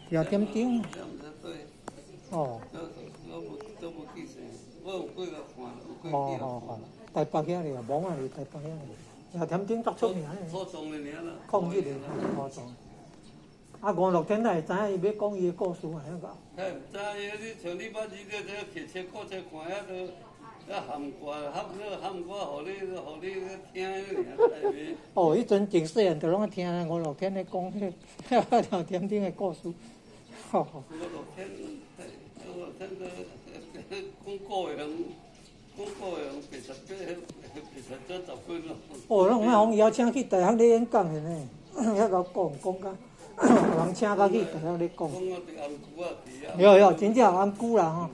聊点顶。哦。都无去算，我有过来看，哦哦哦，台北遐哩啊，网啊哩台北遐哩，聊点顶足出名嘞。初中的尔啦。抗日的，初中。啊，吴乐天会知影伊要讲伊的故事啊，遐个。嘿，知影你像你捌去这汽车、火车看遐都。含歌，含歌，互你听尔。哦，迄阵真细汉，就拢听吴乐天咧讲迄聊点顶的故事。吼吼。吴乐天个讲古的人，白十分咯。哦，拢遐互邀请去大学咧演讲的呢，遐甲讲甲，人请甲去大学咧讲。讲啊，红菇啊，有，真正红菇啦吼，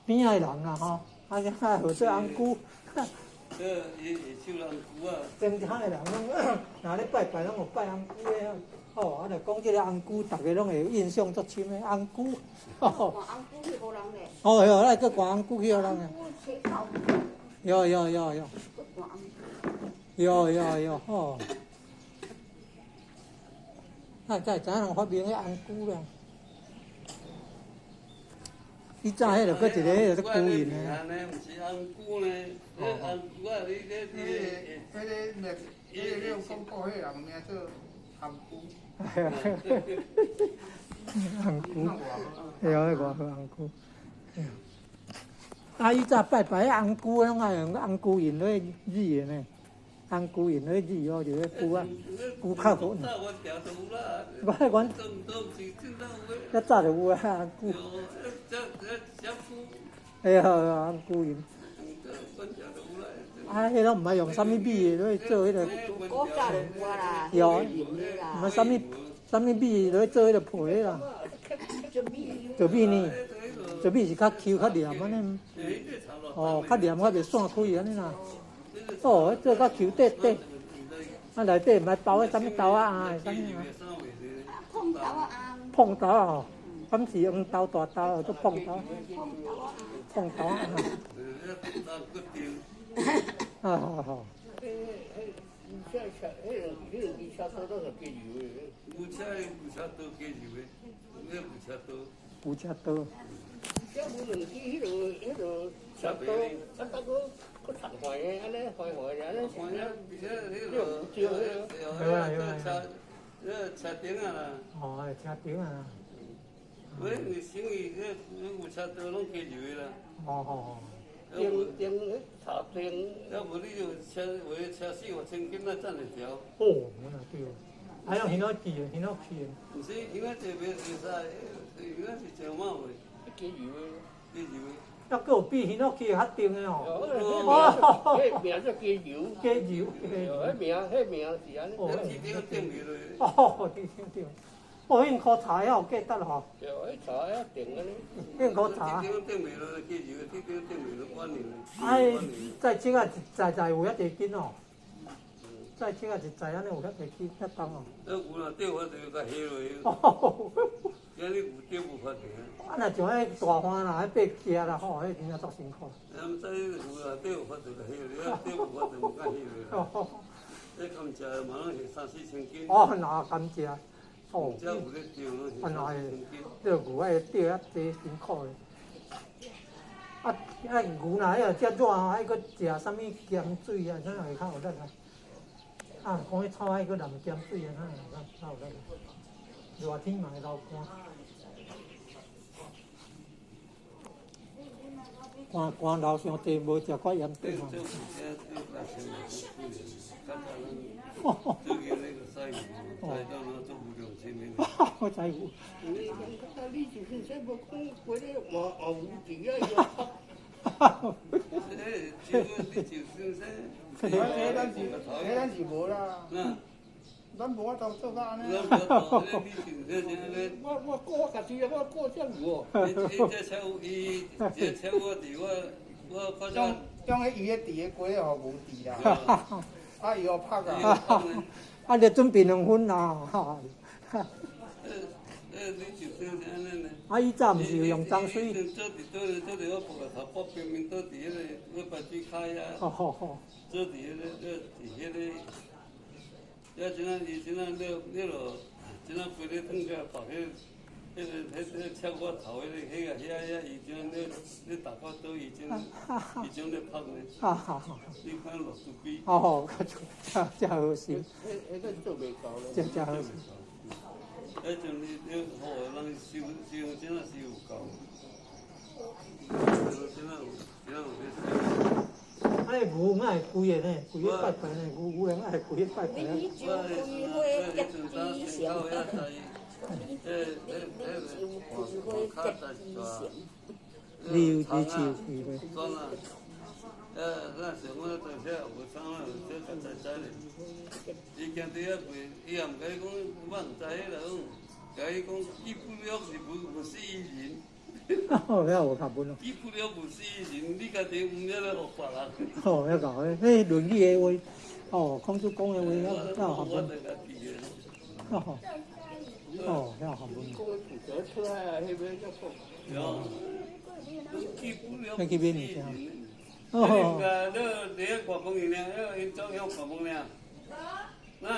边仔的人啦吼。啊，这好做红菇，伊会收红菇啊。真正的人拢，若咧拜拜拢有拜红菇的，哦，啊，就讲这个红菇，大家拢会印象足深的红菇。红菇去互人咧。哦，有，来个红菇去互人咧。有。有，哦。啊，才知影发明迄红菇啦。以早迄个搁一个迄个孤人呢。毋是红菇呢，红菇啊，你。你用讲过迄人名做红菇。红菇，对啊，迄外号红菇。啊，以早拜拜红菇，拢爱用红菇印落字的呢。红菇印落字哦，就迄菇啊，菇较好呢。阮较早就有啊，红菇。哎呀，红菇印。啊，迄拢毋爱用啥物米落去做迄个。古早就有啊啦。有，毋爱啥物米落去做迄个皮啦。做米呢？做米是较 Q 较黏安尼。哦，较黏较袂散开安尼啦。哦，做较 Q 底，啊内底毋爱包迄啥物豆啊，啥物啊？碰豆啊。碰豆哦，敢是黄豆大豆做碰豆。碰豆啊。啊好。牛车刀都是加油的。牛车刀加油的，牛车刀。牛车刀。这无两支迄落车刀，啊，大个佫长坏的，安尼坏的，安尼。车顶啊啦。哦，车顶啊。喂，你生意牛车刀拢加油的啦。哦。钉茶钉，要无你就车4-5千斤，那赚得着。哦，我那对。还有现在记的，现在去的。唔是，现在这边是啥？现在是上马位。加油的。加油的。还佫有比现在去的较定的哦。迄名叫加油。加油。迄名是安尼。哦，天顶顶袂落。哦，对。哦，迄颗茶要有价值吼。对，迄茶要定安尼。迄颗茶。天顶顶袂落，加油的，天顶顶袂落，关年。哎，再切啊，在有遐侪斤哦。再切啊，一在安尼有遐侪斤，遐重哦。有啦，对我就甲下落去。哦。今日有对无法定。啊，若像迄大花啦，迄白鸡啦，吼，迄真正足辛苦。毋知有啦，对有法就甲下落，对无法就毋敢下落。哦。这甘蔗嘛，拢是3-4千斤。哦，那甘蔗。哦。这有咧钓咯，是3-4千斤。这牛爱钓遐济辛苦的。啊，牛若迄个遮热吼，还佫食啥物咸水啊，啥会较有力啊？啊，讲迄草海佫淋咸水啊，较有力。热天嘛会流汗。汗流伤济，无食过盐水吼。我知有。你就是说无讲过咧，嘛后底啊咱是无啦。咱无法度做到安尼。我家己我过这有哦。这车有伊，这车我发觉。将迄伊迄地个鸡互无地啦。啊，伊互拍啊。啊，就准备2分啦，哈。你就说安尼呢？啊，以早毋是有用脏水。做伫我埔头北边面，做伫迄个我白水开啊。好。做伫迄个，要怎啊？你怎啊？你落即阵规日转个跑迄超过头迄以前你大概都已经咧拍咧，哈哈哈！你看落肚皮。哦，真好笑，迄个做袂到咧。真好笑。迄阵你好个人收真啊是有够，真啊有咧。哎，牛爱贵的呢，贵的拜拜呢，牛人爱贵的拜拜啊。你就开花结吉祥，你就开花结吉祥。你就去呗。算啦，那时我到这无啥啦，这个在咧。伊今日啊袂，伊也毋甲伊讲，我毋知迄个，甲伊讲，记不了是无死人。哦，遐有学问哦。记不了无死人，你家己毋晓得学别人。哦，遐搞诶，迄《论语》的话，哦，孔子讲的话，遐有学问。哦，哦，遐有学问。讲负责出来，迄边叫做。有，记不了那去边你听？哦，你外公人呢？因走向外公呢？那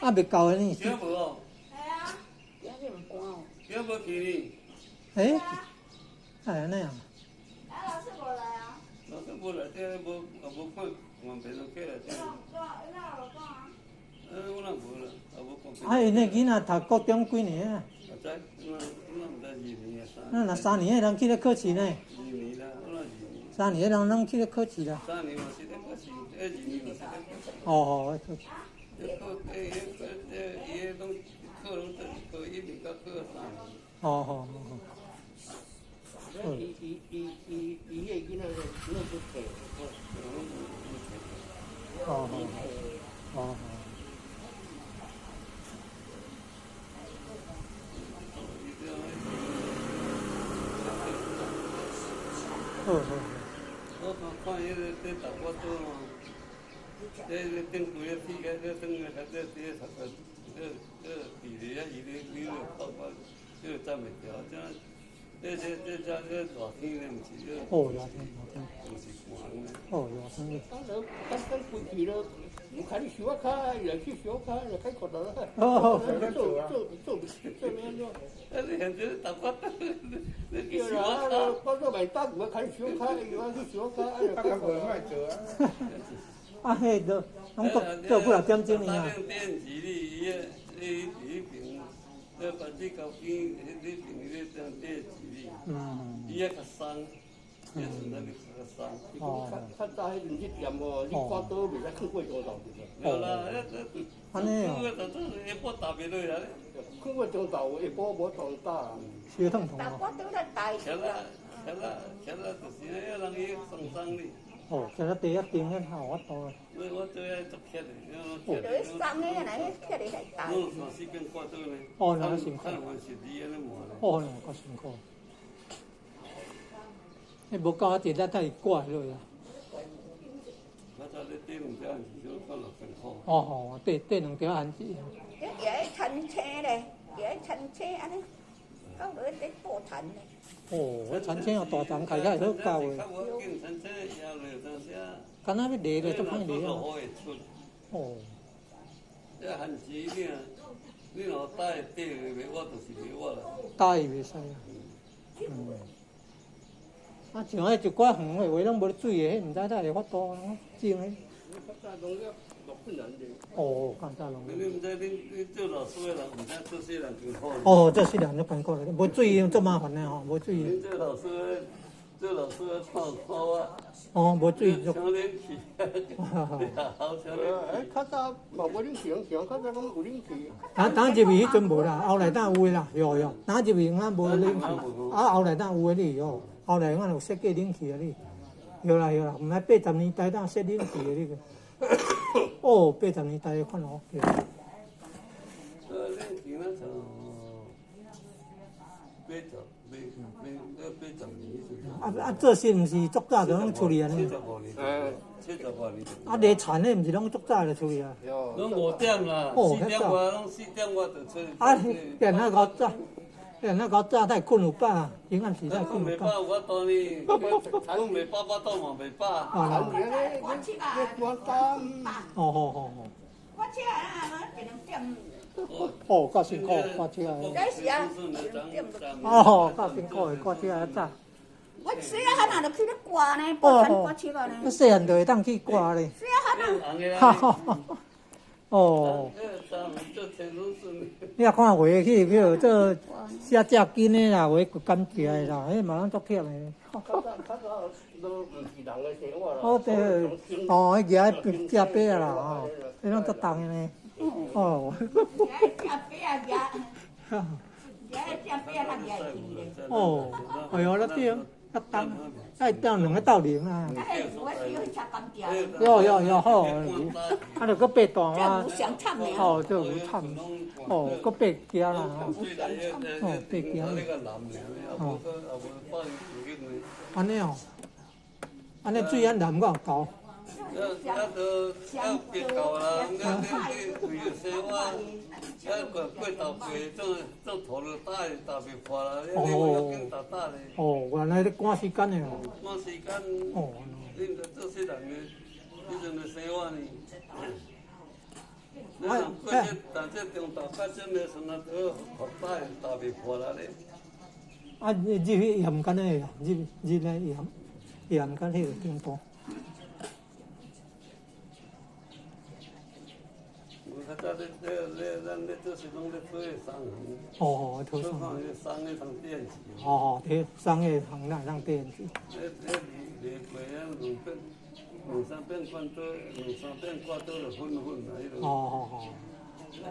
啊，未够的呢。听无哦？今日唔关哦。听无去呢？诶，哎，那样。老师无来啊？老师无来，这无看，往别人过来这。我那无啦，也无看。啊，因那囡仔读高中几年啊？我知，我毋知2年啊3。那3年的人去咧考试呢2年啦，我那2年。 ？3年的人拢去咧考试啦。 3年嘛是咧考试，2年嘛是咧考试。哦，伊拢考拢考1年到考3年。哦。伊个囡仔那不退，哦。我看迄个在大我做嘛，在顶规个天个，在顶个还在在啥个，地里啊，伊咧泡泡，站袂掉，这热天咧，毋是热。哦，热天。毋是寒咧。哦，热天。当规矩了，唔看你小卡，人去小卡，就开口了。哦，做咩做？你现在大我，你去对小啦，卡。我做买单，我看小卡，又要去小卡，哎呀，开口了。啊，迄都拢做不了点钟呢。电视里，伊平，把这高边，你平咧当电视里，伊较松，也是那个较松。较早迄阵去店哦，你挂刀袂使去过钟头的。有啦，安尼哦。下晡打袂落来咧。去过钟头，下晡无当打。小痛痛哦。但我都在带。吃啦，就是迄人伊松哩。哦，其实第一定咧好我多。我最爱做吃的，就是送的那迄客人来带。我3、4间挂刀咧。哦，那辛苦。看完是你安尼忙咧。哦，那够辛苦。迄无够啊，直接带伊挂落啊。我早咧缀2条汉子，就看600块。哦，缀2条汉子。也爱餐车咧，也爱餐车安尼，到尾在补痰咧。哦，我餐车有大站开起来都够诶。敢若要犁咧，足歹犁啊。哦。这汉子你若带缀袂我，就是袂我啦。带伊袂使啊。啊，像迄一寡远诶话，拢无水诶，迄毋知哪会发度种诶。哦，干啥拢？你毋知你做老师诶人，毋知做细人更好。哦，做细人就艰苦咧，无水足麻烦诶吼，无水。你做老师泡啊。哦，无水就。抢冷气，好抢冷气。较早嘛无冷气，较早拢有冷气。当入去迄阵无啦，后来有诶啦，有。当入去咱无冷气，啊后来有诶哩哟，后来咱有设计冷气啊哩，有啦，毋係80年代当设冷气诶哩个。哦，80年代款哦。冷气那就80年。这些毋是足早就拢处理啊？ 75年。75年。啊，犁田诶，毋是拢足早就处理啊？拢5点啦，4点外拢4点外就出。啊，变那个早，太困有饱，平暗时太困有饱。袂饱，我当年拢袂饱，饱到嘛袂饱。啊，我吃啊，我担。哦。我吃啊，1、2点哦，够辛苦，挂车的。这是啊，哦，够辛苦的，挂车的早。我细汉哪就去咧挂呢，报摊挂车啊呢。你细汉就会当去挂咧。细汉啊，哈哈哈。哦。你也看回去，比如做写只斤的啦，回甘蔗的啦，迄嘛拢足忝的。哦对，哦，迄个只白啊啦，哦，迄拢足重的呢。哦。只白啊只，只白啊只鱼哦，哎呦，那对，那重，爱斗两个斗零啊。哎，我喜欢吃甘蔗。哟好，啊，着搁八段啊。这无上惨的。哦，这有惨。哦，搁八家啦。哦，八家。哦。安尼哦，安尼水安淡够高。相别搞啦，你为了生活，过头过，种土就大别破啦，你要紧打打咧。哦，原来咧赶时间的哦。赶时间。哦。你着做细人个，你阵个生活呢？你若过这，但这中昼甲这个算啊，好大别破啦咧。啊，入去盐干的呀，入来盐干迄个中多。咱咧做是拢咧做个商行。哦，做商个通电子。哦，对，商个行当电子。离过啊，两三遍关刀，就分啦，迄种。哦。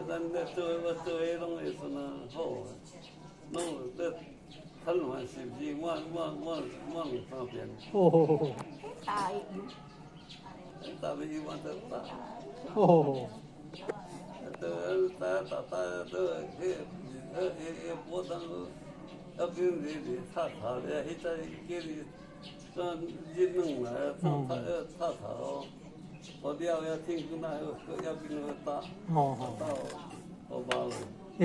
咱咧我做迄拢会算啊好啊，拢有咧趁饭是不是？我两三遍。哦。大鱼我都打。哦。波当要跟你插头咧，迄个叫你算日两来，插头，我了要听过那要跟我打，打到包了。有。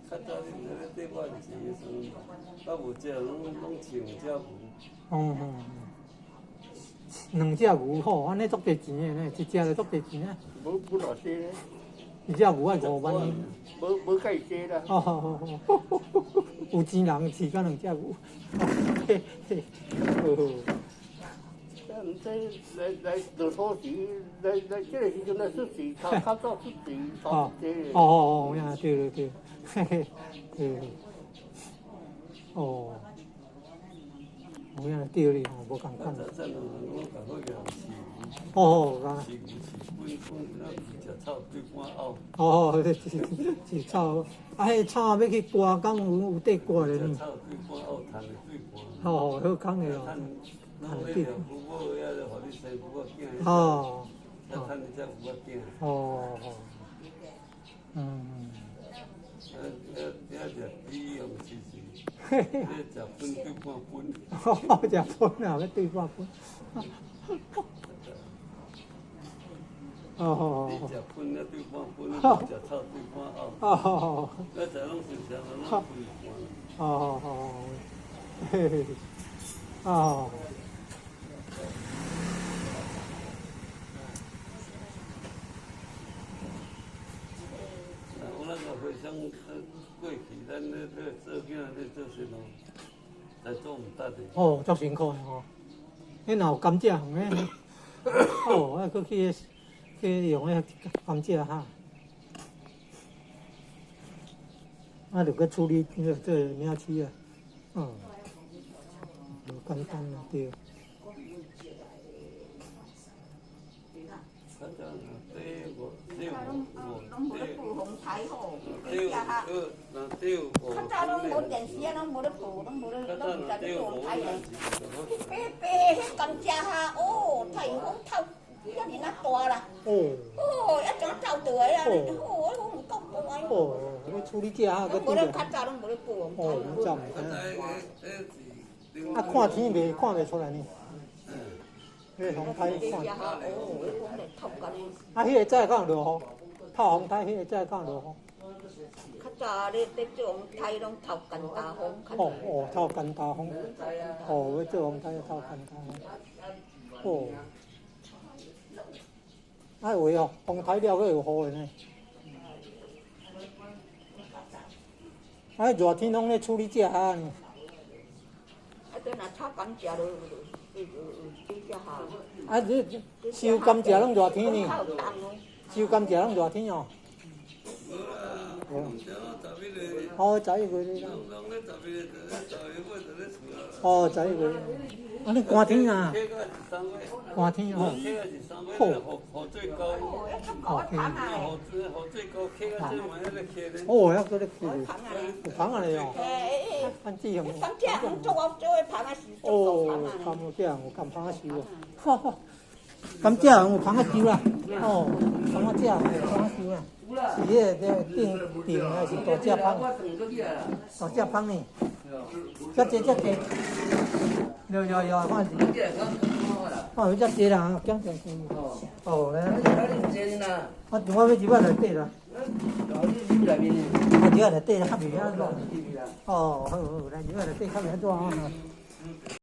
较早你那对我是算，到有只拢请只牛。两只牛好，安尼足侪钱的呢，一只就足侪钱啊。无偌济咧。一只牛爱5万。无介济啦。有钱人饲甲两只牛。毋知来落土时，来这个时阵来出事，较早出事，头济。哦，呀，对。对。哦。有影对哩吼，无共款。哦，哦，是草，啊，迄草要去刮，敢有得刮咧呢？哦，好空的哦，赚对。哦。哦。嘿嘿。食分对半分。食分啊，要对半分。哦。你食分要对半分，食草对半后。哦。咱食拢是食拢对半。哦。嘿嘿。哦。我那个回乡过去，咱咧做囝咧做啥咯？来做唔得的。哦，足辛苦的吼。迄若有甘蔗行诶，哦，啊，佫去用迄甘蔗哈。啊，着佫处理这领起啊，无简单啊，对。拢无咧报红台吼，较早拢无电视啊，拢无咧报，拢无咧报红台诶。白迄甘蔗哈，哦，太阳风透，遐尼那大啦。哦，一整走倒来啊，哦，风有够大。哦，你处理这哈个对。较早拢无咧报红台。哦，你照唔啊，看天看袂出来呢。迄红台看。啊，迄个早敢有落雨？透风台迄个早敢有落雨？较早咧做红台拢透干大风。透干大风。要做红台要透干大风。啊，有哦，红台了佫有雨的呢。啊，热天拢咧处理这下呢。啊，等若炒甘蔗就煮只下。啊，这收甘蔗拢热天呢，炒蛋咯。收甘蔗拢热天哦。哦，11月咧。哦，11月。啊，你寒天啊？寒天哦。好最高。哦，最高開個最晚一個開咧。哦，遐個咧開，有芳啊咧哦。番薯有。甘蔗，做嘅芳啊樹，哦，甘蔗有甘芳啊樹哦。好好。甘蔗有芳啊樹啦。哦，芳啊蔗有芳啊樹啊。是迄個定啊，是大隻芳。大隻芳呢？遮濟。有，看是。哦，有遮濟啦，講正經。哦，咧。我要入去內底啦。我入去內底較袂遐熱。哦，好，來入去內底較袂遐熱。